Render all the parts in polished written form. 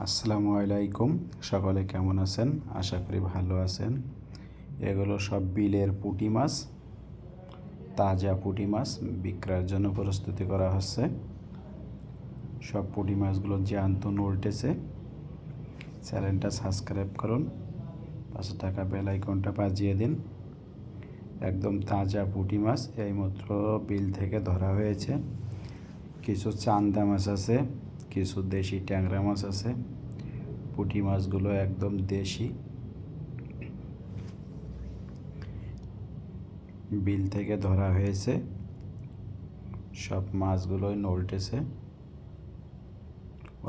আসসালামু আলাইকুম। সকলে কেমন আছেন? আশা করি ভালো আছেন। এগুলো সব বিলের পুঁটি মাছ, তাজা পুঁটি মাছ বিক্রয়ের জন্য প্রস্তুতি করা হচ্ছে। সব পুঁটি মাছগুলো জ্যান্ত উল্টেছে। চ্যানেলটা সাবস্ক্রাইব করুন, পাশে থাকা বেল আইকনটা বাজিয়ে দিন। একদম তাজা পুঁটি মাছ এইমাত্র বিল থেকে ধরা হয়েছে। কিছু চান্দা মাছ আছে, কিছু দেশি ট্যাংরা মাছ আছে। পুঁটি মাছগুলো একদম দেশি, বিল থেকে ধরা হয়েছে। সব মাছগুলোই নলটেছে।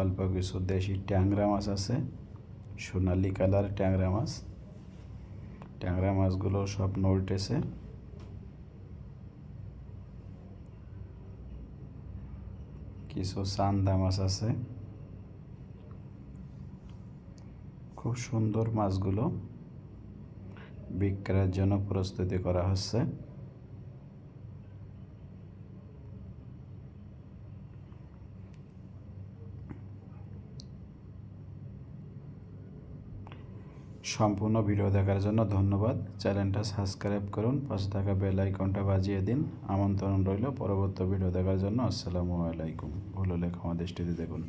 অল্প কিছু দেশি ট্যাংরা মাছ আছে, সোনালি কালার ট্যাংরা মাছ। ট্যাংরা মাছগুলো সব নলটেছে। কিছু চান্দা মাছ আছে। খুব সুন্দর মাছগুলো বিক্রয়ের জন্য প্রস্তুতি করা হচ্ছে। সম্পূর্ণ ভিডিও দেখার জন্য ধন্যবাদ। চ্যানেলটা সাবস্ক্রাইব করুন, পাশে থাকা বেল আইকনটা বাজিয়ে দিন। আমন্ত্রণ রইল পরবর্তী ভিডিও দেখার জন্য। আসসালামু আলাইকুম। ভুল হলে ক্ষমা দৃষ্টিতে দেখুন।